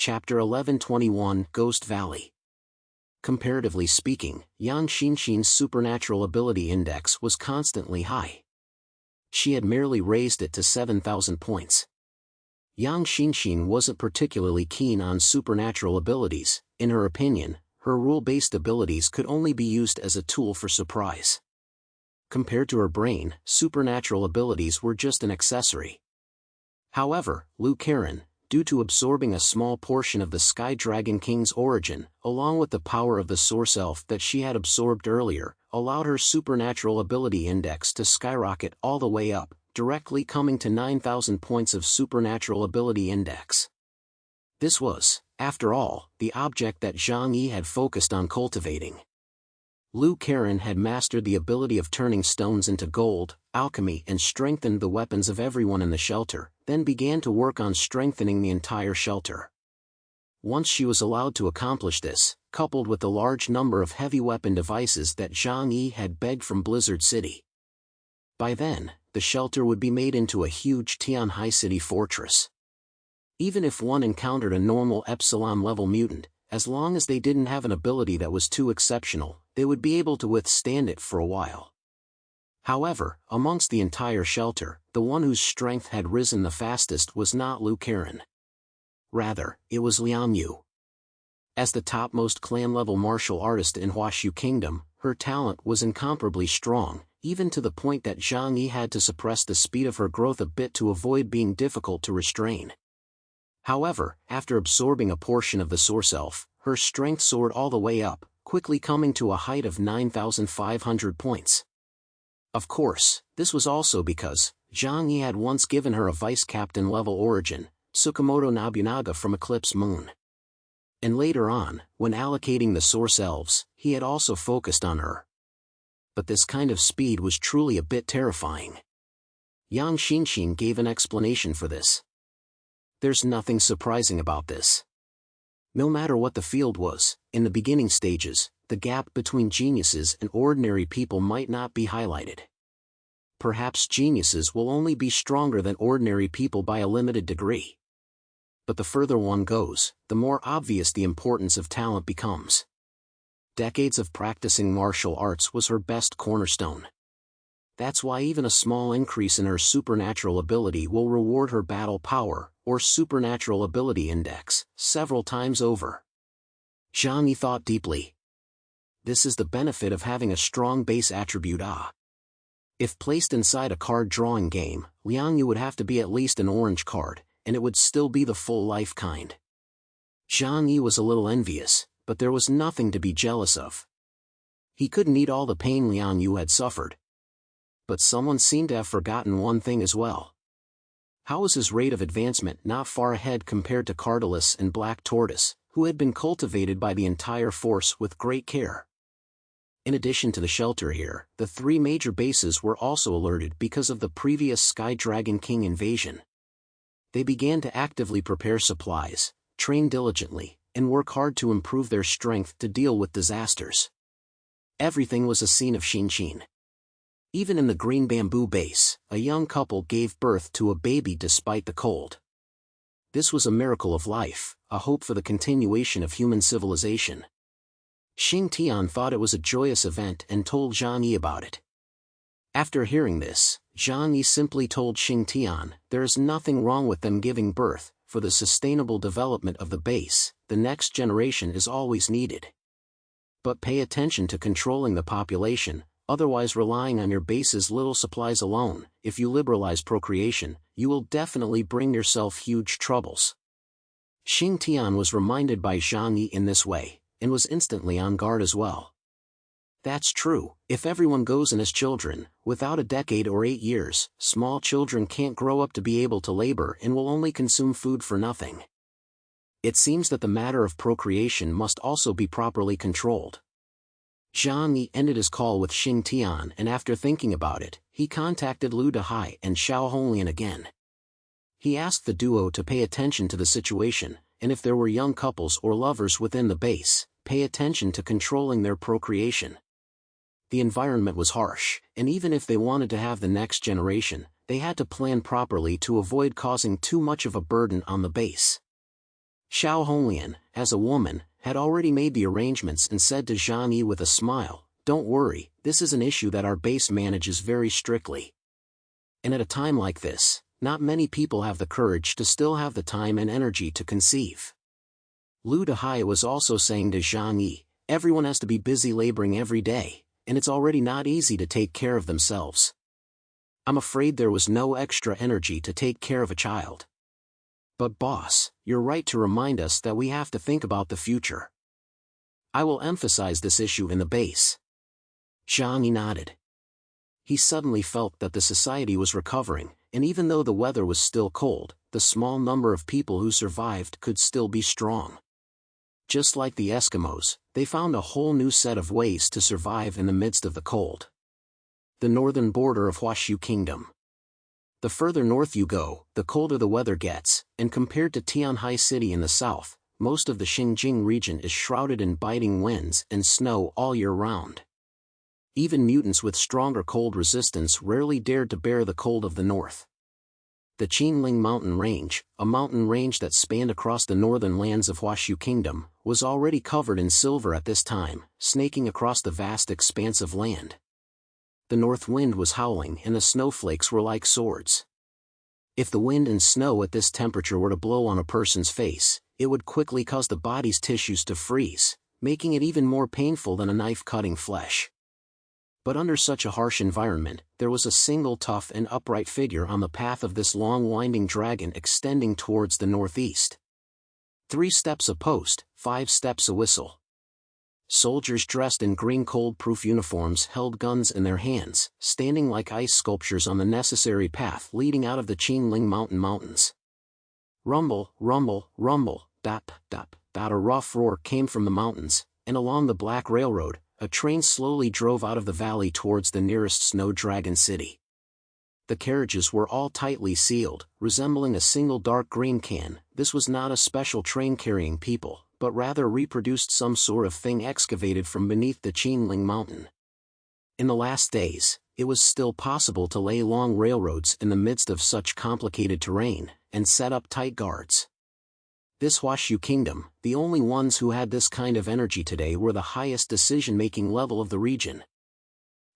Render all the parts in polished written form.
Chapter 1121 Ghost Valley. Comparatively speaking, Yang Xinxin's supernatural ability index was constantly high. She had merely raised it to 7,000 points. Yang Xinxin wasn't particularly keen on supernatural abilities. In her opinion, her rule-based abilities could only be used as a tool for surprise. Compared to her brain, supernatural abilities were just an accessory. However, Lu Karen, due to absorbing a small portion of the Sky Dragon King's origin, along with the power of the Source Elf that she had absorbed earlier, allowed her supernatural ability index to skyrocket all the way up, directly coming to 9,000 points of supernatural ability index. This was, after all, the object that Zhang Yi had focused on cultivating. Lu Karen had mastered the ability of turning stones into gold, alchemy, and strengthened the weapons of everyone in the shelter, then began to work on strengthening the entire shelter. Once she was allowed to accomplish this, coupled with the large number of heavy weapon devices that Zhang Yi had begged from Blizzard City, by then, the shelter would be made into a huge Tianhai City fortress. Even if one encountered a normal Epsilon-level mutant, as long as they didn't have an ability that was too exceptional, they would be able to withstand it for a while. However, amongst the entire shelter, the one whose strength had risen the fastest was not Lu Karen. Rather, it was Liang Yu. As the topmost clan-level martial artist in Huashu Kingdom, her talent was incomparably strong, even to the point that Zhang Yi had to suppress the speed of her growth a bit to avoid being difficult to restrain. However, after absorbing a portion of the Source Elf, her strength soared all the way up, quickly coming to a height of 9,500 points. Of course, this was also because Zhang Yi had once given her a vice-captain level origin, Tsukamoto Nobunaga from Eclipse Moon. And later on, when allocating the Source Elves, he had also focused on her. But this kind of speed was truly a bit terrifying. Yang Xinxin gave an explanation for this. There's nothing surprising about this. No matter what the field was, in the beginning stages, the gap between geniuses and ordinary people might not be highlighted. Perhaps geniuses will only be stronger than ordinary people by a limited degree. But the further one goes, the more obvious the importance of talent becomes. Decades of practicing martial arts was her best cornerstone. That's why even a small increase in her supernatural ability will reward her battle power, or supernatural ability index, several times over. Zhang Yi thought deeply. This is the benefit of having a strong base attribute Ah. If placed inside a card drawing game, Liang Yu would have to be at least an orange card, and it would still be the full life kind. Zhang Yi was a little envious, but there was nothing to be jealous of. He couldn't eat all the pain Liang Yu had suffered. But someone seemed to have forgotten one thing as well. How was his rate of advancement not far ahead compared to Cardalus and Black Tortoise, who had been cultivated by the entire force with great care? In addition to the shelter here, the three major bases were also alerted because of the previous Sky Dragon King invasion. They began to actively prepare supplies, train diligently, and work hard to improve their strength to deal with disasters. Everything was a scene of Xinxin. Even in the green bamboo base, a young couple gave birth to a baby despite the cold. This was a miracle of life, a hope for the continuation of human civilization. Xing Tian thought it was a joyous event and told Zhang Yi about it. After hearing this, Zhang Yi simply told Xing Tian, there is nothing wrong with them giving birth. For the sustainable development of the base, the next generation is always needed. But pay attention to controlling the population, otherwise relying on your base's little supplies alone. If you liberalize procreation, you will definitely bring yourself huge troubles. Xing Tian was reminded by Zhang Yi in this way, and was instantly on guard as well. That's true, if everyone goes in as children, without a decade or 8 years, small children can't grow up to be able to labor and will only consume food for nothing. It seems that the matter of procreation must also be properly controlled. Zhang Yi ended his call with Xing Tian, and after thinking about it, he contacted Lu Dehai and Xiao Honglian again. He asked the duo to pay attention to the situation, and if there were young couples or lovers within the base, pay attention to controlling their procreation. The environment was harsh, and even if they wanted to have the next generation, they had to plan properly to avoid causing too much of a burden on the base. Xiao Honglian, as a woman, had already made the arrangements and said to Zhang Yi with a smile, "Don't worry, this is an issue that our base manages very strictly." And at a time like this, not many people have the courage to still have the time and energy to conceive. Lu Dehai was also saying to Zhang Yi, "Everyone has to be busy laboring every day, and it's already not easy to take care of themselves. I'm afraid there was no extra energy to take care of a child. But boss, you're right to remind us that we have to think about the future. I will emphasize this issue in the base." Zhang Yi nodded. He suddenly felt that the society was recovering, and even though the weather was still cold, the small number of people who survived could still be strong. Just like the Eskimos, they found a whole new set of ways to survive in the midst of the cold. The northern border of Huashu Kingdom. The further north you go, the colder the weather gets, and compared to Tianhai City in the south, most of the Xinjiang region is shrouded in biting winds and snow all year round. Even mutants with stronger cold resistance rarely dared to bear the cold of the north. The Qinling mountain range, a mountain range that spanned across the northern lands of Huashu Kingdom, was already covered in silver at this time, snaking across the vast expanse of land. The north wind was howling and the snowflakes were like swords. If the wind and snow at this temperature were to blow on a person's face, it would quickly cause the body's tissues to freeze, making it even more painful than a knife cutting flesh. But under such a harsh environment, there was a single tough and upright figure on the path of this long winding dragon extending towards the northeast. 3 steps a post, 5 steps a whistle. Soldiers dressed in green cold-proof uniforms held guns in their hands, standing like ice sculptures on the necessary path leading out of the Qinling mountains. Rumble, rumble, rumble, dap, dap, dap. A rough roar came from the mountains, and along the Black Railroad, a train slowly drove out of the valley towards the nearest Snow Dragon City. The carriages were all tightly sealed, resembling a single dark green can. This was not a special train carrying people, but rather reproduced some sort of thing excavated from beneath the Qinling mountain. In the last days, it was still possible to lay long railroads in the midst of such complicated terrain, and set up tight guards. This Huashu Kingdom, the only ones who had this kind of energy today, were the highest decision-making level of the region.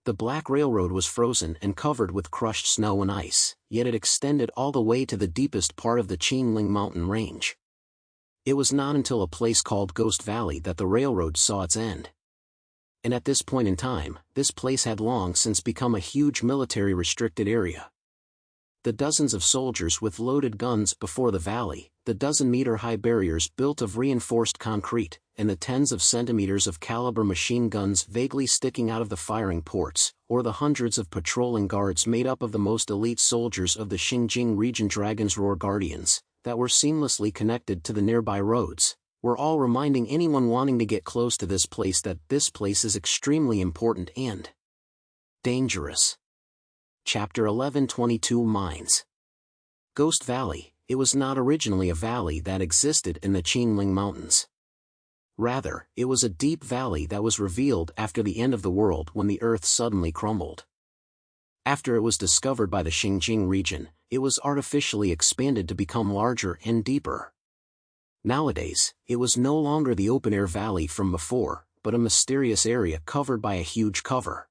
The Black Railroad was frozen and covered with crushed snow and ice, yet it extended all the way to the deepest part of the Qinling mountain range. It was not until a place called Ghost Valley that the railroad saw its end. And at this point in time, this place had long since become a huge military-restricted area. The dozens of soldiers with loaded guns before the valley, the dozen-meter-high barriers built of reinforced concrete, and the tens of centimeters of caliber machine guns vaguely sticking out of the firing ports, or the hundreds of patrolling guards made up of the most elite soldiers of the Xinjiang region Dragon's Roar Guardians, that were seamlessly connected to the nearby roads, were all reminding anyone wanting to get close to this place that this place is extremely important and dangerous. Chapter 11:22 Mines. Ghost Valley. It was not originally a valley that existed in the Qinling Mountains. Rather, it was a deep valley that was revealed after the end of the world when the earth suddenly crumbled. After it was discovered by the Xinjiang region, it was artificially expanded to become larger and deeper. Nowadays, it was no longer the open-air valley from before, but a mysterious area covered by a huge cover.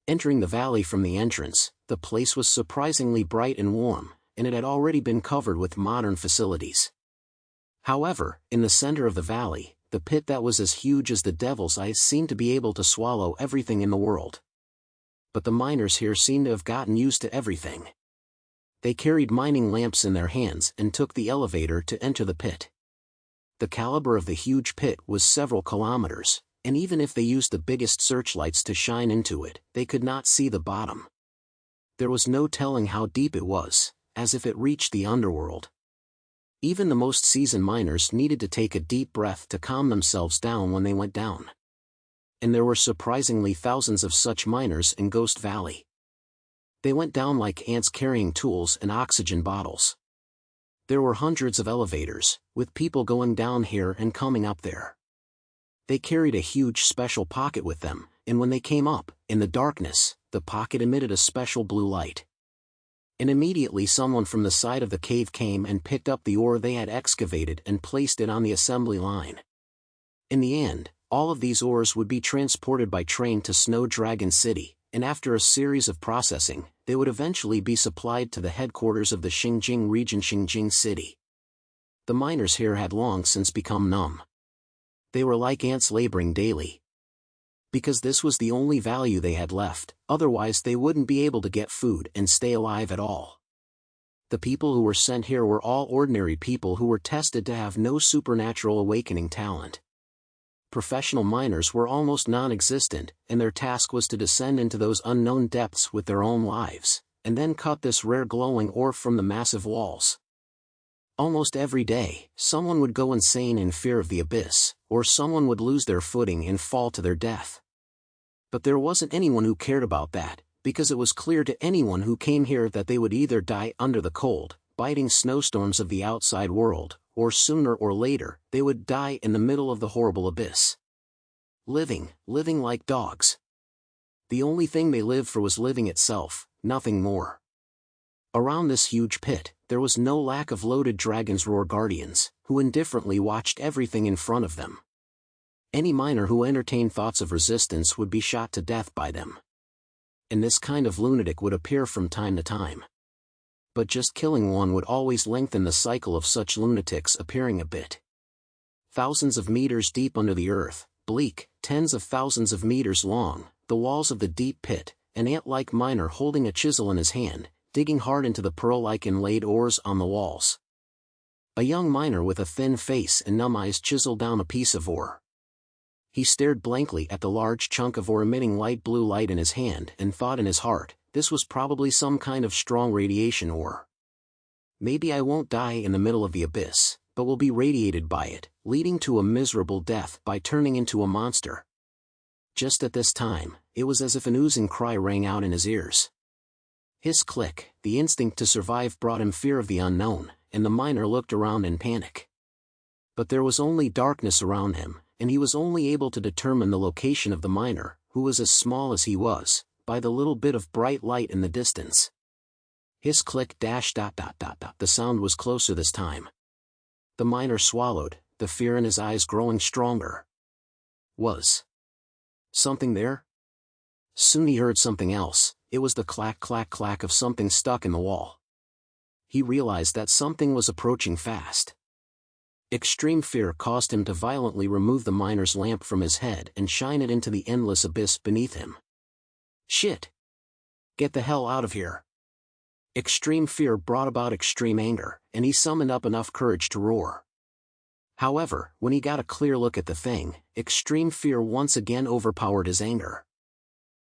Entering the valley from the entrance, the place was surprisingly bright and warm, and it had already been covered with modern facilities. However, in the center of the valley, the pit that was as huge as the devil's eyes seemed to be able to swallow everything in the world. But the miners here seemed to have gotten used to everything. They carried mining lamps in their hands and took the elevator to enter the pit. The caliber of the huge pit was several kilometers, and even if they used the biggest searchlights to shine into it, they could not see the bottom. There was no telling how deep it was, as if it reached the underworld. Even the most seasoned miners needed to take a deep breath to calm themselves down when they went down. And there were surprisingly thousands of such miners in Ghost Valley. They went down like ants carrying tools and oxygen bottles. There were hundreds of elevators, with people going down here and coming up there. They carried a huge special pocket with them, and when they came up, in the darkness, the pocket emitted a special blue light. And immediately someone from the side of the cave came and picked up the ore they had excavated and placed it on the assembly line. In the end, all of these ores would be transported by train to Snow Dragon City, and after a series of processing, they would eventually be supplied to the headquarters of the Xinjiang region, Xinjiang City. The miners here had long since become numb. They were like ants laboring daily. Because this was the only value they had left, otherwise they wouldn't be able to get food and stay alive at all. The people who were sent here were all ordinary people who were tested to have no supernatural awakening talent. Professional miners were almost non-existent, and their task was to descend into those unknown depths with their own lives, and then cut this rare glowing ore from the massive walls. Almost every day, someone would go insane in fear of the abyss, or someone would lose their footing and fall to their death. But there wasn't anyone who cared about that, because it was clear to anyone who came here that they would either die under the cold, biting snowstorms of the outside world, or sooner or later, they would die in the middle of the horrible abyss. Living like dogs. The only thing they lived for was living itself, nothing more. Around this huge pit, there was no lack of loaded dragon's roar guardians, who indifferently watched everything in front of them. Any miner who entertained thoughts of resistance would be shot to death by them. And this kind of lunatic would appear from time to time. But just killing one would always lengthen the cycle of such lunatics appearing a bit. Thousands of meters deep under the earth, bleak, tens of thousands of meters long, the walls of the deep pit, an ant-like miner holding a chisel in his hand, digging hard into the pearl-like inlaid ores on the walls. A young miner with a thin face and numb eyes chiseled down a piece of ore. He stared blankly at the large chunk of ore emitting light blue light in his hand and thought in his heart, this was probably some kind of strong radiation ore. Maybe I won't die in the middle of the abyss, but will be radiated by it, leading to a miserable death by turning into a monster. Just at this time, it was as if an oozing cry rang out in his ears. Hiss click, the instinct to survive brought him fear of the unknown, and the miner looked around in panic. But there was only darkness around him, and he was only able to determine the location of the miner, who was as small as he was, by the little bit of bright light in the distance. Hiss click dash ... The sound was closer this time. The miner swallowed, the fear in his eyes growing stronger. Was something there? Soon he heard something else. It was the clack clack clack of something stuck in the wall. He realized that something was approaching fast. Extreme fear caused him to violently remove the miner's lamp from his head and shine it into the endless abyss beneath him. Shit! Get the hell out of here! Extreme fear brought about extreme anger, and he summoned up enough courage to roar. However, when he got a clear look at the thing, extreme fear once again overpowered his anger.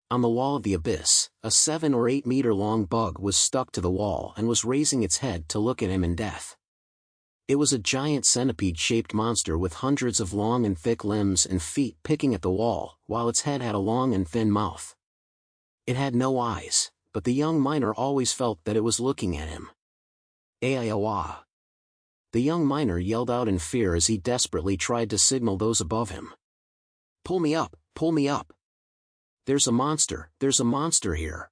On the wall of the abyss, a 7 or 8 meter long bug was stuck to the wall and was raising its head to look at him in death. It was a giant centipede-shaped monster with hundreds of long and thick limbs and feet picking at the wall, while its head had a long and thin mouth. It had no eyes, but the young miner always felt that it was looking at him. Aiawa! The young miner yelled out in fear as he desperately tried to signal those above him. Pull me up, pull me up! There's a monster here!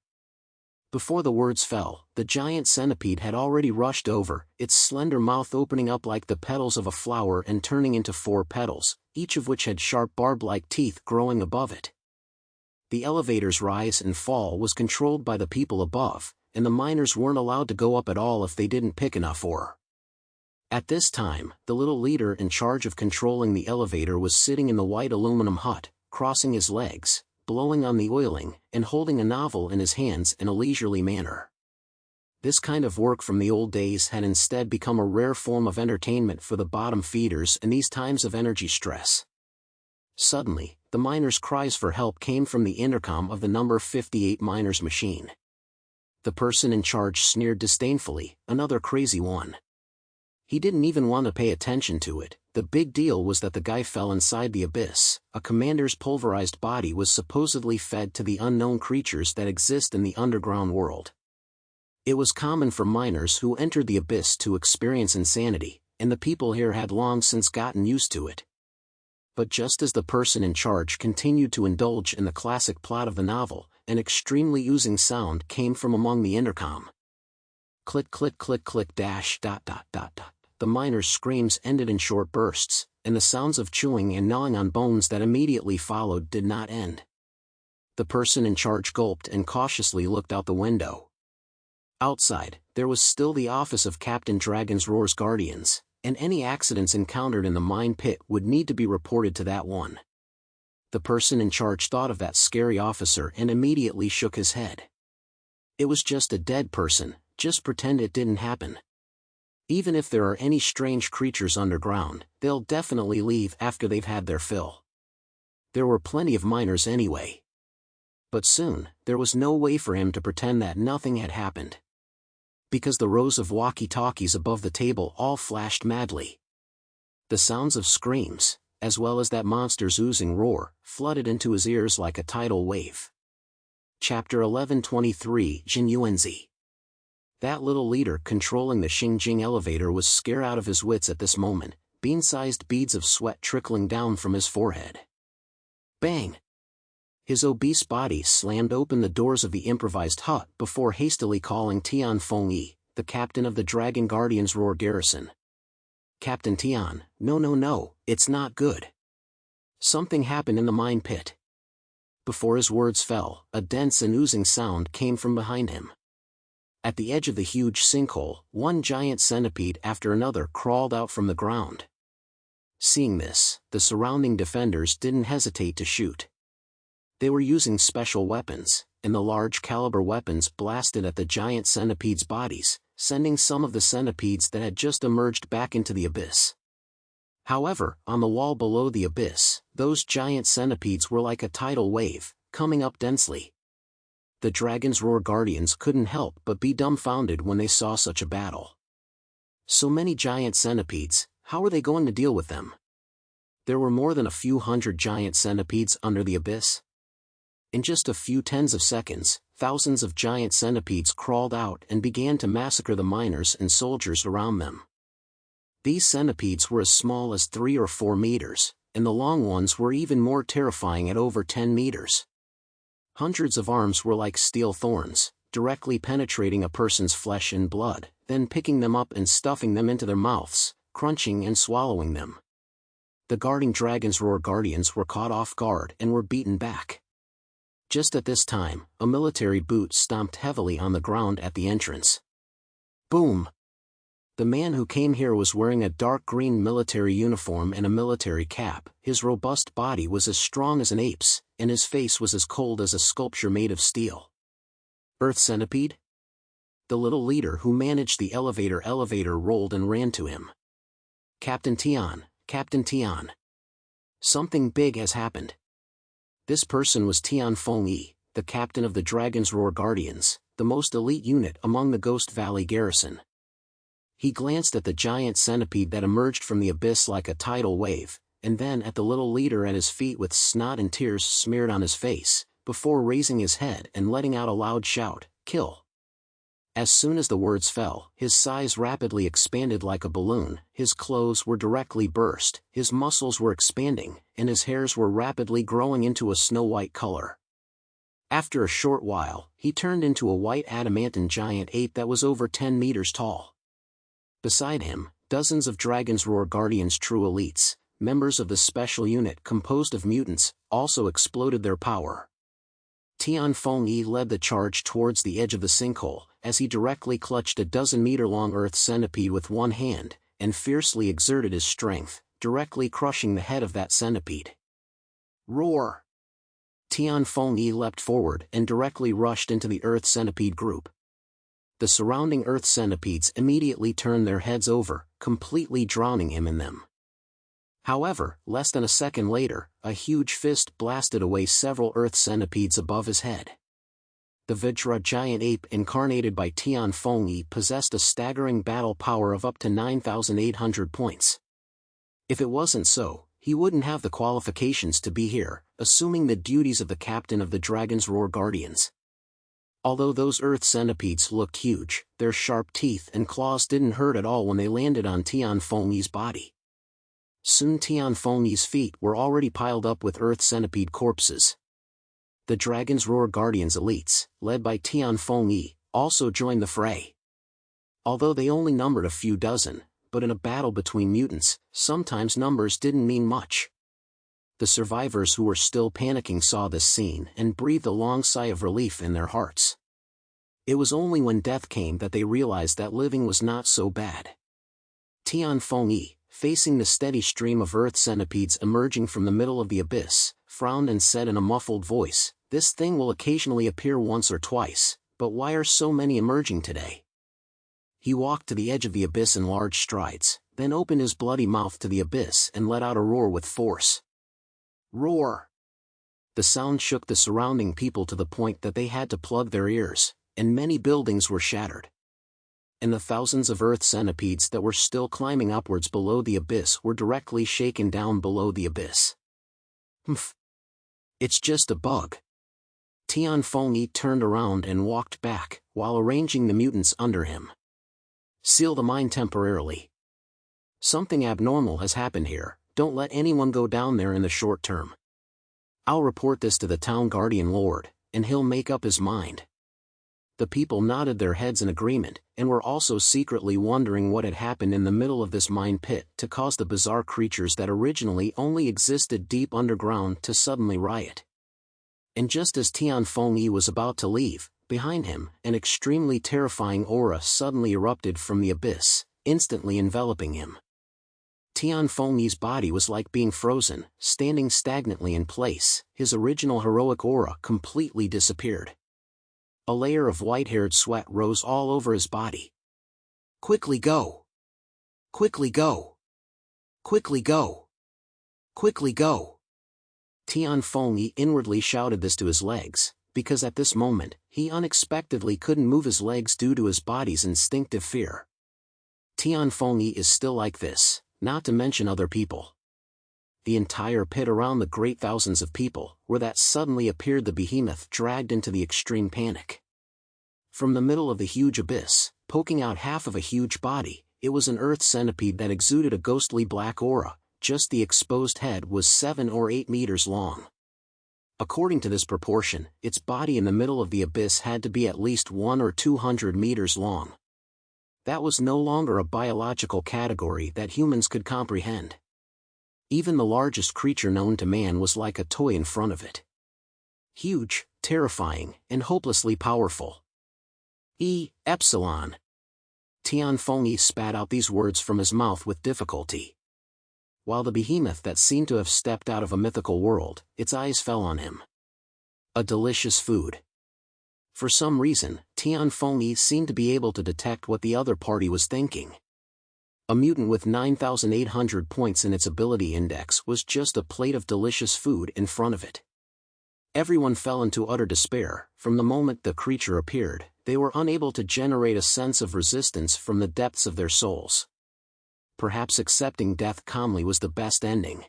Before the words fell, the giant centipede had already rushed over, its slender mouth opening up like the petals of a flower and turning into 4 petals, each of which had sharp barb-like teeth growing above it. The elevator's rise and fall was controlled by the people above, and the miners weren't allowed to go up at all if they didn't pick enough ore. At this time, the little leader in charge of controlling the elevator was sitting in the white aluminum hut, crossing his legs, blowing on the oiling, and holding a novel in his hands in a leisurely manner. This kind of work from the old days had instead become a rare form of entertainment for the bottom feeders in these times of energy stress. Suddenly, the miners' cries for help came from the intercom of the number 58 miners' machine. The person in charge sneered disdainfully, another crazy one. He didn't even want to pay attention to it. The big deal was that the guy fell inside the abyss. A commander's pulverized body was supposedly fed to the unknown creatures that exist in the underground world. It was common for miners who entered the abyss to experience insanity, and the people here had long since gotten used to it. But just as the person in charge continued to indulge in the classic plot of the novel, an extremely oozing sound came from among the intercom. Click click click click dash dot dot dot dot. The miner's screams ended in short bursts, and the sounds of chewing and gnawing on bones that immediately followed did not end. The person in charge gulped and cautiously looked out the window. Outside, there was still the office of Captain Dragon's Roar's guardians, and any accidents encountered in the mine pit would need to be reported to that one. The person in charge thought of that scary officer and immediately shook his head. It was just a dead person, just pretend it didn't happen. Even if there are any strange creatures underground, they'll definitely leave after they've had their fill. There were plenty of miners anyway. But soon, there was no way for him to pretend that nothing had happened. Because the rows of walkie-talkies above the table all flashed madly. The sounds of screams, as well as that monster's oozing roar, flooded into his ears like a tidal wave. Chapter 1123 Jinyuanzi. That little leader controlling the Xingjing elevator was scared out of his wits at this moment, bean-sized beads of sweat trickling down from his forehead. Bang! His obese body slammed open the doors of the improvised hut before hastily calling Tian Fengyi, the captain of the Dragon Guardian's Roar garrison. Captain Tian, no, it's not good. Something happened in the mine pit. Before his words fell, a dense and oozing sound came from behind him. At the edge of the huge sinkhole, one giant centipede after another crawled out from the ground. Seeing this, the surrounding defenders didn't hesitate to shoot. They were using special weapons, and the large-caliber weapons blasted at the giant centipedes' bodies, sending some of the centipedes that had just emerged back into the abyss. However, on the wall below the abyss, those giant centipedes were like a tidal wave, coming up densely. The Dragon's Roar guardians couldn't help but be dumbfounded when they saw such a battle. So many giant centipedes, how were they going to deal with them? There were more than a few hundred giant centipedes under the abyss. In just a few tens of seconds, thousands of giant centipedes crawled out and began to massacre the miners and soldiers around them. These centipedes were as small as 3 or 4 meters, and the long ones were even more terrifying at over 10 meters. Hundreds of arms were like steel thorns, directly penetrating a person's flesh and blood, then picking them up and stuffing them into their mouths, crunching and swallowing them. The guarding Dragon's Roar guardians were caught off guard and were beaten back. Just at this time, a military boot stomped heavily on the ground at the entrance. Boom! The man who came here was wearing a dark green military uniform and a military cap. His robust body was as strong as an ape's, and his face was as cold as a sculpture made of steel. Earth Centipede? The little leader who managed the elevator rolled and ran to him. Captain Tian, Captain Tian. Something big has happened. This person was Tian Fengyi, the captain of the Dragon's Roar Guardians, the most elite unit among the Ghost Valley garrison. He glanced at the giant centipede that emerged from the abyss like a tidal wave, and then at the little leader at his feet with snot and tears smeared on his face, before raising his head and letting out a loud shout, "Kill!" As soon as the words fell, his size rapidly expanded like a balloon, his clothes were directly burst, his muscles were expanding, and his hairs were rapidly growing into a snow-white color. After a short while, he turned into a white adamantine giant ape that was over 10 meters tall. Beside him, dozens of Dragon's Roar Guardians true elites, members of the special unit composed of mutants, also exploded their power. Tian Fengyi led the charge towards the edge of the sinkhole, as he directly clutched a 12-meter-long earth centipede with one hand, and fiercely exerted his strength, directly crushing the head of that centipede. Roar! Tian Fengyi leapt forward and directly rushed into the earth centipede group. The surrounding earth centipedes immediately turned their heads over, completely drowning him in them. However, less than a second later, a huge fist blasted away several earth centipedes above his head. The Vajra giant ape incarnated by Tian Fengyi possessed a staggering battle power of up to 9,800 points. If it wasn't so, he wouldn't have the qualifications to be here, assuming the duties of the captain of the Dragon's Roar Guardians. Although those earth centipedes looked huge, their sharp teeth and claws didn't hurt at all when they landed on Tian Fengyi's body. Soon Tian Fengyi's feet were already piled up with earth centipede corpses. The Dragon's Roar Guardians elites, led by Tian Fengyi, also joined the fray. Although they only numbered a few dozen, but in a battle between mutants, sometimes numbers didn't mean much. The survivors who were still panicking saw this scene and breathed a long sigh of relief in their hearts. It was only when death came that they realized that living was not so bad. Tian Fengyi, facing the steady stream of earth centipedes emerging from the middle of the abyss, frowned and said in a muffled voice, "This thing will occasionally appear once or twice, but why are so many emerging today?" He walked to the edge of the abyss in large strides, then opened his bloody mouth to the abyss and let out a roar with force. Roar! The sound shook the surrounding people to the point that they had to plug their ears, and many buildings were shattered. And the thousands of earth centipedes that were still climbing upwards below the abyss were directly shaken down below the abyss. Humph! It's just a bug. Tian Fengyi turned around and walked back, while arranging the mutants under him. Seal the mine temporarily. Something abnormal has happened here, don't let anyone go down there in the short term. I'll report this to the town guardian lord, and he'll make up his mind. The people nodded their heads in agreement, and were also secretly wondering what had happened in the middle of this mine pit to cause the bizarre creatures that originally only existed deep underground to suddenly riot. And just as Tian Fengyi was about to leave, behind him, an extremely terrifying aura suddenly erupted from the abyss, instantly enveloping him. Tian Fengyi's body was like being frozen, standing stagnantly in place, his original heroic aura completely disappeared. A layer of white-haired sweat rose all over his body. Quickly go! Quickly go! Quickly go! Quickly go! Tian Fengyi inwardly shouted this to his legs, because at this moment, he unexpectedly couldn't move his legs due to his body's instinctive fear. Tian Fengyi is still like this, not to mention other people. The entire pit around the great thousands of people, where that suddenly appeared the behemoth dragged into the extreme panic. From the middle of the huge abyss, poking out half of a huge body, it was an earth centipede that exuded a ghostly black aura, just the exposed head was 7 or 8 meters long. According to this proportion, its body in the middle of the abyss had to be at least 100 or 200 meters long. That was no longer a biological category that humans could comprehend. Even the largest creature known to man was like a toy in front of it. Huge, terrifying, and hopelessly powerful. Epsilon. Tian Fengyi spat out these words from his mouth with difficulty. While the behemoth that seemed to have stepped out of a mythical world, its eyes fell on him. A delicious food. For some reason, Tian Fengyi seemed to be able to detect what the other party was thinking. A mutant with 9,800 points in its ability index was just a plate of delicious food in front of it. Everyone fell into utter despair. From the moment the creature appeared, they were unable to generate a sense of resistance from the depths of their souls. Perhaps accepting death calmly was the best ending.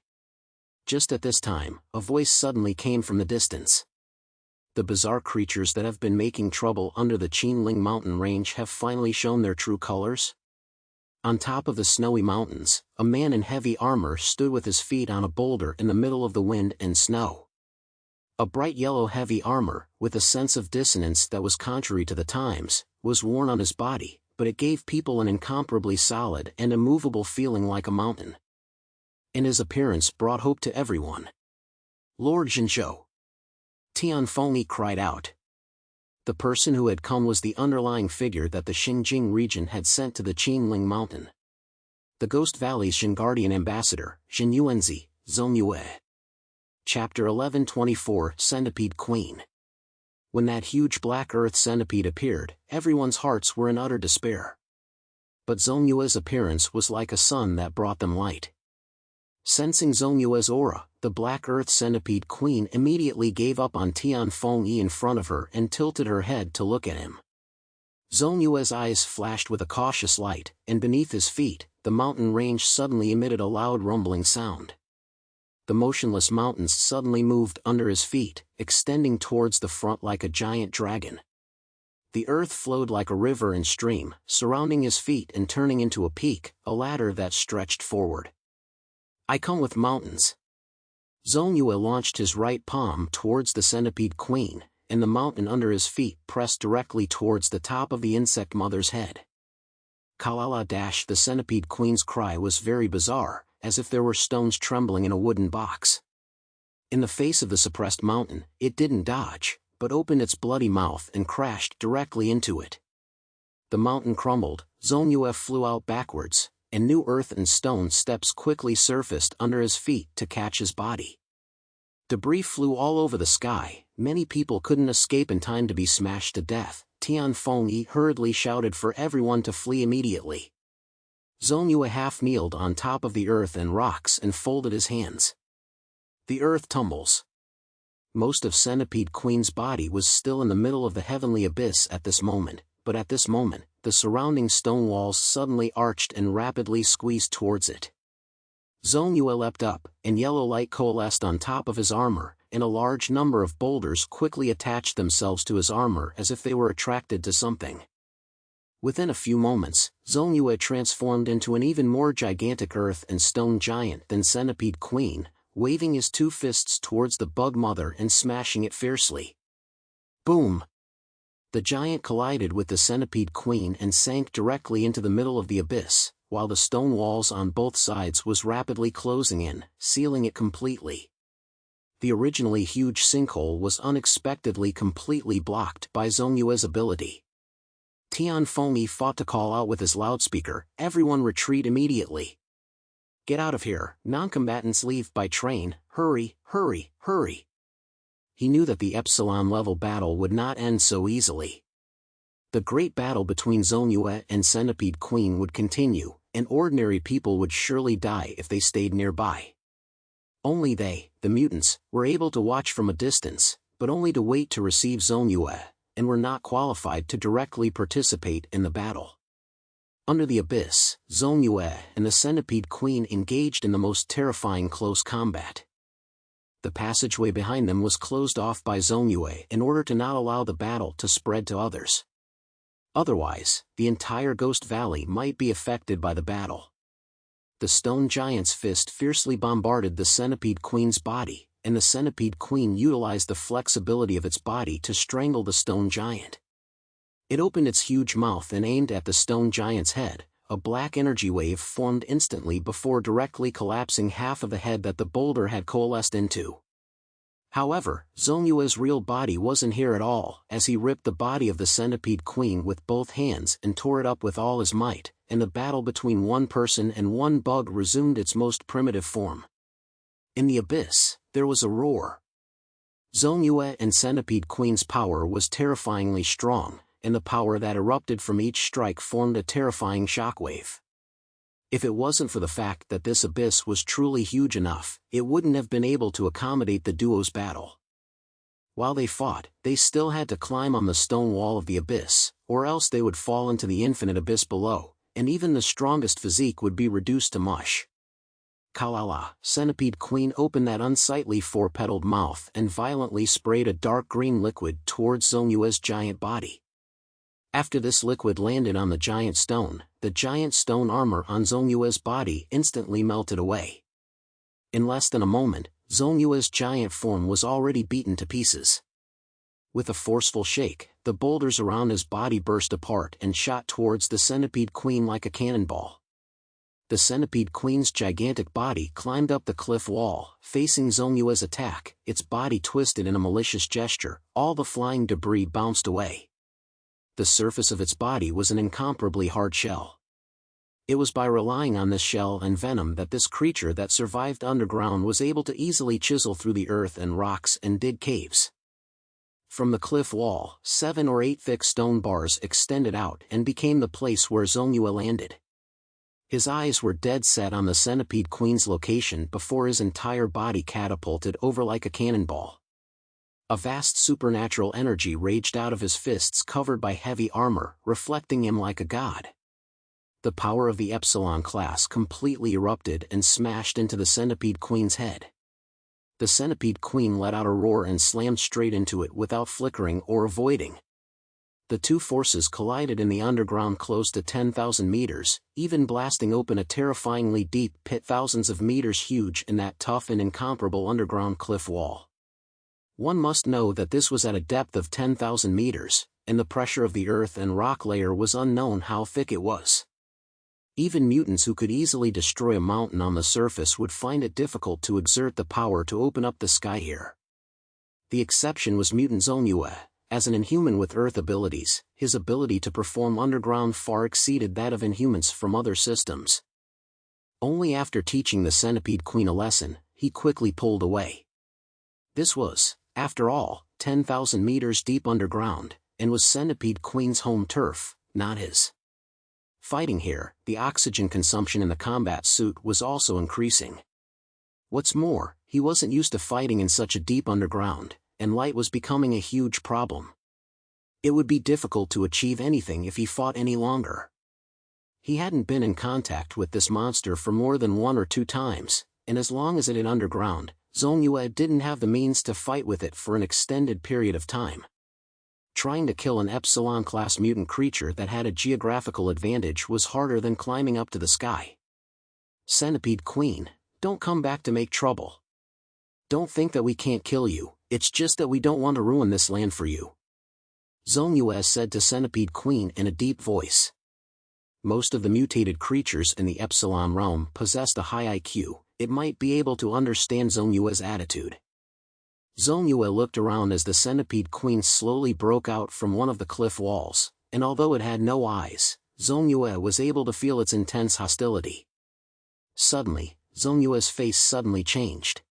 Just at this time, a voice suddenly came from the distance. The bizarre creatures that have been making trouble under the Qinling mountain range have finally shown their true colors? On top of the snowy mountains, a man in heavy armor stood with his feet on a boulder in the middle of the wind and snow. A bright yellow heavy armor, with a sense of dissonance that was contrary to the times, was worn on his body, but it gave people an incomparably solid and immovable feeling like a mountain. And his appearance brought hope to everyone. "Lord Zhenzhou!" Tian Fengyi cried out. The person who had come was the underlying figure that the Xinjiang region had sent to the Qinling mountain. The Ghost Valley's Xingardian ambassador, Zhen Yuanzi, Zhong Yue. Chapter 1124 Centipede Queen. When that huge black earth centipede appeared, everyone's hearts were in utter despair. But Zhong Yue's appearance was like a sun that brought them light. Sensing Zhong Yue's aura, the black earth centipede queen immediately gave up on Tian Fengyi in front of her and tilted her head to look at him. Zhong Yue's eyes flashed with a cautious light, and beneath his feet, the mountain range suddenly emitted a loud rumbling sound. The motionless mountains suddenly moved under his feet, extending towards the front like a giant dragon. The earth flowed like a river and stream, surrounding his feet and turning into a peak, a ladder that stretched forward. "I come with mountains." Zhong Yue launched his right palm towards the centipede queen, and the mountain under his feet pressed directly towards the top of the insect mother's head. Kalala dash the centipede queen's cry was very bizarre, as if there were stones trembling in a wooden box. In the face of the suppressed mountain, it didn't dodge, but opened its bloody mouth and crashed directly into it. The mountain crumbled, Zhongyue flew out backwards, and new earth and stone steps quickly surfaced under his feet to catch his body. Debris flew all over the sky, many people couldn't escape in time to be smashed to death. Tian Fengyi hurriedly shouted for everyone to flee immediately. Zhongyue half-kneeled on top of the earth and rocks and folded his hands. The earth tumbles. Most of Centipede Queen's body was still in the middle of the heavenly abyss at this moment, but at this moment, the surrounding stone walls suddenly arched and rapidly squeezed towards it. Zhongyue leapt up, and yellow light coalesced on top of his armor, and a large number of boulders quickly attached themselves to his armor as if they were attracted to something. Within a few moments, Zhongyue transformed into an even more gigantic earth and stone giant than Centipede Queen, waving his two fists towards the bug mother and smashing it fiercely. Boom! The giant collided with the Centipede Queen and sank directly into the middle of the abyss, while the stone walls on both sides was rapidly closing in, sealing it completely. The originally huge sinkhole was unexpectedly completely blocked by Zhongyue's ability. Tian Fengyi fought to call out with his loudspeaker, "Everyone retreat immediately! Get out of here, non-combatants leave by train, hurry, hurry, hurry!" He knew that the Epsilon-level battle would not end so easily. The great battle between Zhongyue and Centipede Queen would continue, and ordinary people would surely die if they stayed nearby. Only they, the mutants, were able to watch from a distance, but only to wait to receive Zhongyue, and were not qualified to directly participate in the battle. Under the abyss, Zhongyue and the Centipede Queen engaged in the most terrifying close combat. The passageway behind them was closed off by Zhongyue in order to not allow the battle to spread to others. Otherwise, the entire Ghost Valley might be affected by the battle. The stone giant's fist fiercely bombarded the Centipede Queen's body, and the Centipede Queen utilized the flexibility of its body to strangle the stone giant. It opened its huge mouth and aimed at the stone giant's head. A black energy wave formed instantly before directly collapsing half of the head that the boulder had coalesced into. However, Zhongyue's real body wasn't here at all, as he ripped the body of the Centipede Queen with both hands and tore it up with all his might, and the battle between one person and one bug resumed its most primitive form. In the abyss, there was a roar. Zhongyue and Centipede Queen's power was terrifyingly strong, and the power that erupted from each strike formed a terrifying shockwave. If it wasn't for the fact that this abyss was truly huge enough, it wouldn't have been able to accommodate the duo's battle. While they fought, they still had to climb on the stone wall of the abyss, or else they would fall into the infinite abyss below, and even the strongest physique would be reduced to mush. Kalala, Centipede Queen opened that unsightly four-petaled mouth and violently sprayed a dark green liquid towards Zhongyue's giant body. After this liquid landed on the giant stone armor on Zhongyue's body instantly melted away. In less than a moment, Zhongyue's giant form was already beaten to pieces. With a forceful shake, the boulders around his body burst apart and shot towards the Centipede Queen like a cannonball. The Centipede Queen's gigantic body climbed up the cliff wall, facing Zhongyue's attack, its body twisted in a malicious gesture, all the flying debris bounced away. The surface of its body was an incomparably hard shell. It was by relying on this shell and venom that this creature that survived underground was able to easily chisel through the earth and rocks and dig caves. From the cliff wall, 7 or 8 thick stone bars extended out and became the place where Zhongyue landed. His eyes were dead set on the Centipede Queen's location before his entire body catapulted over like a cannonball. A vast supernatural energy raged out of his fists covered by heavy armor, reflecting him like a god. The power of the Epsilon class completely erupted and smashed into the Centipede Queen's head. The Centipede Queen let out a roar and slammed straight into it without flickering or avoiding. The two forces collided in the underground close to 10,000 meters, even blasting open a terrifyingly deep pit thousands of meters huge in that tough and incomparable underground cliff wall. One must know that this was at a depth of 10,000 meters, and the pressure of the earth and rock layer was unknown how thick it was. Even mutants who could easily destroy a mountain on the surface would find it difficult to exert the power to open up the sky here. The exception was mutant Zongyue. As an inhuman with Earth abilities, his ability to perform underground far exceeded that of inhumans from other systems. Only after teaching the Centipede Queen a lesson, he quickly pulled away. This was, after all, 10,000 meters deep underground, and was Centipede Queen's home turf, not his. Fighting here, the oxygen consumption in the combat suit was also increasing. What's more, he wasn't used to fighting in such a deep underground, and light was becoming a huge problem. It would be difficult to achieve anything if he fought any longer. He hadn't been in contact with this monster for more than 1 or 2 times, and as long as it hid underground, Zongyue didn't have the means to fight with it for an extended period of time. Trying to kill an Epsilon-class mutant creature that had a geographical advantage was harder than climbing up to the sky. Centipede Queen, don't come back to make trouble. Don't think that we can't kill you, it's just that we don't want to ruin this land for you. Zongyue said to Centipede Queen in a deep voice. Most of the mutated creatures in the Epsilon realm possessed a high IQ, it might be able to understand Zongyue's attitude. Zongyue looked around as the Centipede Queen slowly broke out from one of the cliff walls, and although it had no eyes, Zongyue was able to feel its intense hostility. Suddenly, Zongyue's face suddenly changed.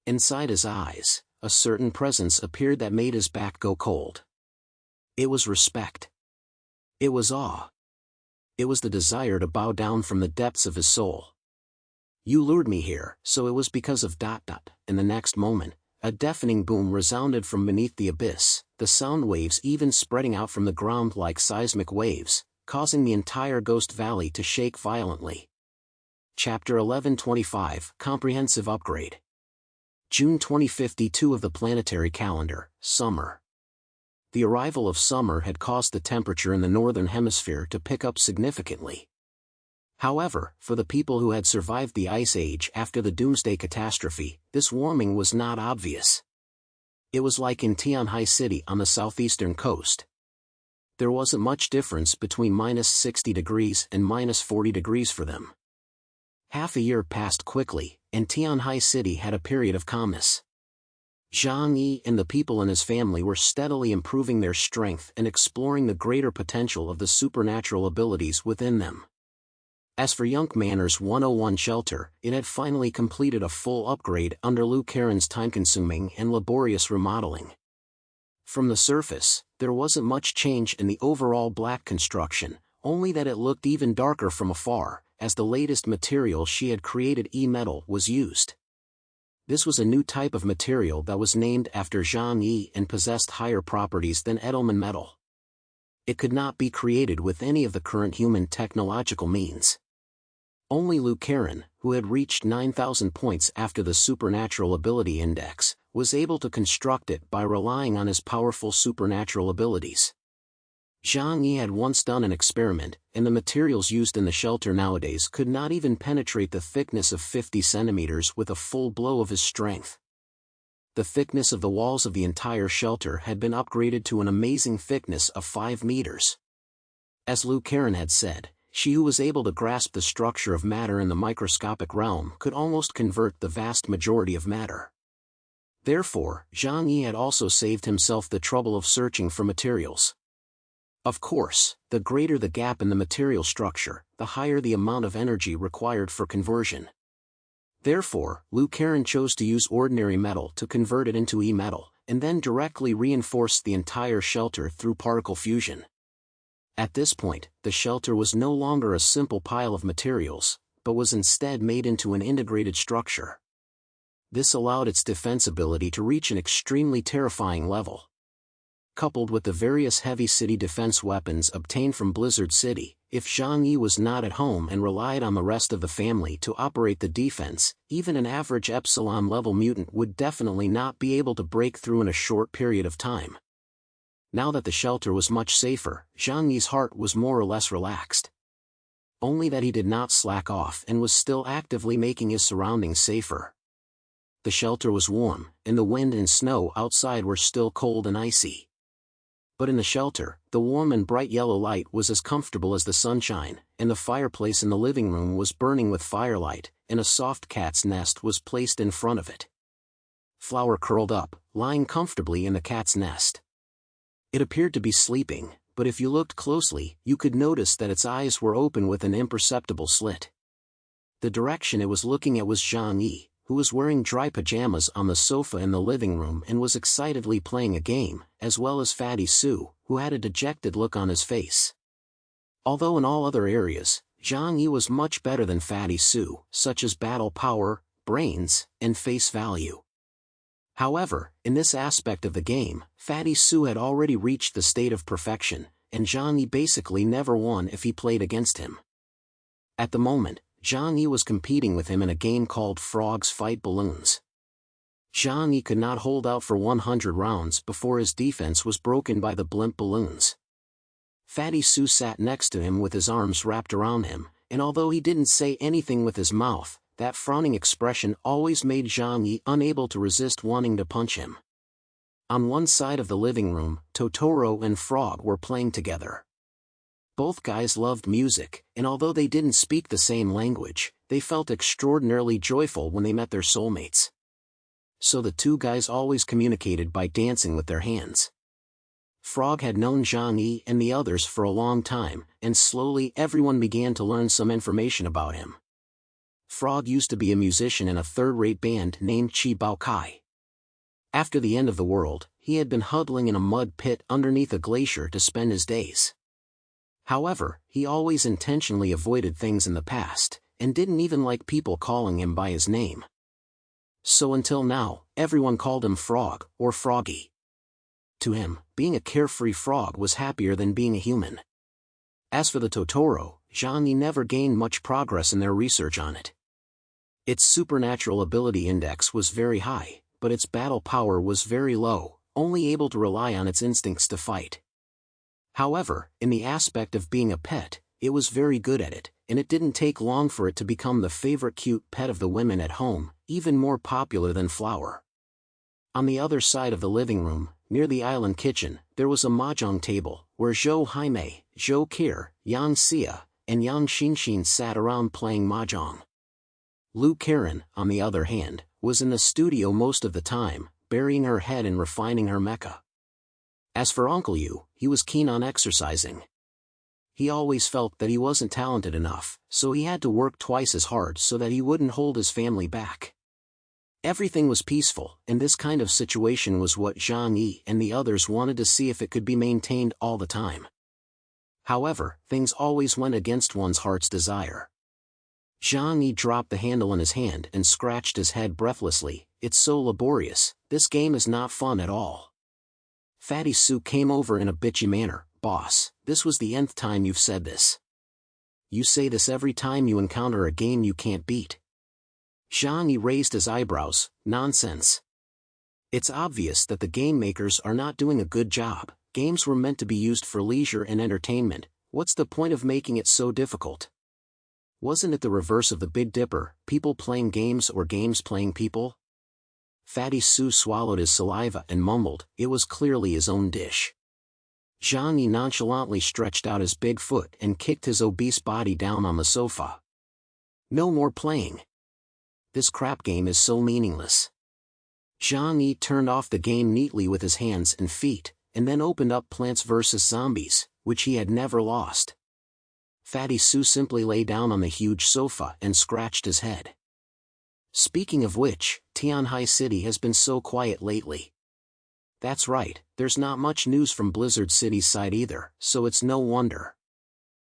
Inside his eyes, a certain presence appeared that made his back go cold. It was respect. It was awe. It was the desire to bow down from the depths of his soul. You lured me here, so it was because of ... In the next moment, a deafening boom resounded from beneath the abyss, the sound waves even spreading out from the ground like seismic waves, causing the entire Ghost Valley to shake violently. Chapter 1125 Comprehensive Upgrade. June 2052 of the planetary calendar, summer. The arrival of summer had caused the temperature in the northern hemisphere to pick up significantly. However, for the people who had survived the Ice Age after the Doomsday Catastrophe, this warming was not obvious. It was like in Tianhai City on the southeastern coast. There wasn't much difference between -60 degrees and -40 degrees for them. Half a year passed quickly, and Tianhai City had a period of calmness. Zhang Yi and the people in his family were steadily improving their strength and exploring the greater potential of the supernatural abilities within them. As for Yunk Manor's 101 shelter, it had finally completed a full upgrade under Liu Karen's time-consuming and laborious remodeling. From the surface, there wasn't much change in the overall black construction, only that it looked even darker from afar, as the latest material she had created, E-metal, was used. This was a new type of material that was named after Zhang Yi and possessed higher properties than Edelman metal. It could not be created with any of the current human technological means. Only Liu Karen, who had reached 9,000 points after the Supernatural Ability Index, was able to construct it by relying on his powerful supernatural abilities. Zhang Yi had once done an experiment, and the materials used in the shelter nowadays could not even penetrate the thickness of 50 centimeters with a full blow of his strength. The thickness of the walls of the entire shelter had been upgraded to an amazing thickness of 5 meters. As Liu Karen had said, she who was able to grasp the structure of matter in the microscopic realm could almost convert the vast majority of matter. Therefore, Zhang Yi had also saved himself the trouble of searching for materials. Of course, the greater the gap in the material structure, the higher the amount of energy required for conversion. Therefore, Liu Karen chose to use ordinary metal to convert it into E-metal, and then directly reinforce the entire shelter through particle fusion. At this point, the shelter was no longer a simple pile of materials, but was instead made into an integrated structure. This allowed its defensibility to reach an extremely terrifying level. Coupled with the various heavy city defense weapons obtained from Blizzard City, if Zhang Yi was not at home and relied on the rest of the family to operate the defense, even an average Epsilon-level mutant would definitely not be able to break through in a short period of time. Now that the shelter was much safer, Zhang Yi's heart was more or less relaxed. Only that he did not slack off and was still actively making his surroundings safer. The shelter was warm, and the wind and snow outside were still cold and icy. But in the shelter, the warm and bright yellow light was as comfortable as the sunshine, and the fireplace in the living room was burning with firelight, and a soft cat's nest was placed in front of it. Flower curled up, lying comfortably in the cat's nest. It appeared to be sleeping, but if you looked closely, you could notice that its eyes were open with an imperceptible slit. The direction it was looking at was Zhang Yi, who was wearing dry pajamas on the sofa in the living room and was excitedly playing a game, as well as Fatty Sue, who had a dejected look on his face. Although in all other areas, Zhang Yi was much better than Fatty Sue, such as battle power, brains, and face value. However, in this aspect of the game, Fatty Sue had already reached the state of perfection, and Zhang Yi basically never won if he played against him. At the moment, Zhang Yi was competing with him in a game called Frogs Fight Balloons. Zhang Yi could not hold out for 100 rounds before his defense was broken by the blimp balloons. Fatty Sue sat next to him with his arms wrapped around him, and although he didn't say anything with his mouth, that frowning expression always made Zhang Yi unable to resist wanting to punch him. On one side of the living room, Totoro and Frog were playing together. Both guys loved music, and although they didn't speak the same language, they felt extraordinarily joyful when they met their soulmates. So the two guys always communicated by dancing with their hands. Frog had known Zhang Yi and the others for a long time, and slowly everyone began to learn some information about him. Frog used to be a musician in a third-rate band named Chi Bao Kai. After the end of the world, he had been huddling in a mud pit underneath a glacier to spend his days. However, he always intentionally avoided things in the past, and didn't even like people calling him by his name. So until now, everyone called him Frog, or Froggy. To him, being a carefree frog was happier than being a human. As for the Totoro, Zhang Yi never gained much progress in their research on it. Its supernatural ability index was very high, but its battle power was very low, only able to rely on its instincts to fight. However, in the aspect of being a pet, it was very good at it, and it didn't take long for it to become the favorite cute pet of the women at home, even more popular than Flower. On the other side of the living room, near the island kitchen, there was a mahjong table, where Zhou Haimei, Zhou Qir, Yang Xia, and Yang Xinxin sat around playing mahjong. Lu Karen, on the other hand, was in the studio most of the time, burying her head and refining her mecha. As for Uncle Yu, he was keen on exercising. He always felt that he wasn't talented enough, so he had to work twice as hard so that he wouldn't hold his family back. Everything was peaceful, and this kind of situation was what Zhang Yi and the others wanted to see if it could be maintained all the time. However, things always went against one's heart's desire. Zhang Yi dropped the handle in his hand and scratched his head breathlessly. It's so laborious, this game is not fun at all. Fatty Sue came over in a bitchy manner. Boss, this was the nth time you've said this. You say this every time you encounter a game you can't beat. Zhang Yi raised his eyebrows. Nonsense. It's obvious that the game makers are not doing a good job. Games were meant to be used for leisure and entertainment. What's the point of making it so difficult? Wasn't it the reverse of the Big Dipper, people playing games or games playing people? Fatty Sue swallowed his saliva and mumbled, it was clearly his own dish. Zhang Yi nonchalantly stretched out his big foot and kicked his obese body down on the sofa. No more playing. This crap game is so meaningless. Zhang Yi turned off the game neatly with his hands and feet, and then opened up Plants vs. Zombies, which he had never lost. Fatty Sue simply lay down on the huge sofa and scratched his head. Speaking of which, Tianhai City has been so quiet lately. That's right, there's not much news from Blizzard City's side either, so it's no wonder.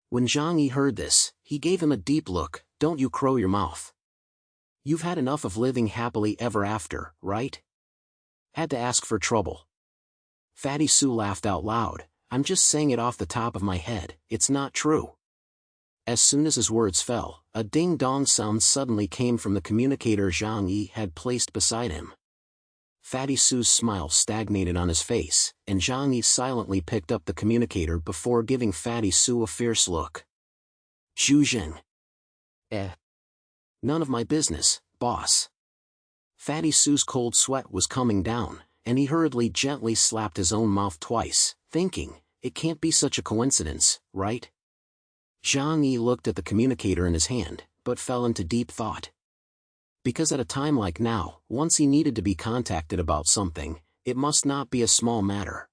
When Zhang Yi heard this, he gave him a deep look. Don't you crow your mouth. You've had enough of living happily ever after, right? Had to ask for trouble. Fatty Sue laughed out loud. I'm just saying it off the top of my head, it's not true. As soon as his words fell, a ding-dong sound suddenly came from the communicator Zhang Yi had placed beside him. Fatty Sue's smile stagnated on his face, and Zhang Yi silently picked up the communicator before giving Fatty Sue a fierce look. Zhu Zheng. None of my business, boss. Fatty Sue's cold sweat was coming down, and he hurriedly gently slapped his own mouth twice, thinking, it can't be such a coincidence, right? Zhang Yi looked at the communicator in his hand, but fell into deep thought. Because at a time like now, once he needed to be contacted about something, it must not be a small matter.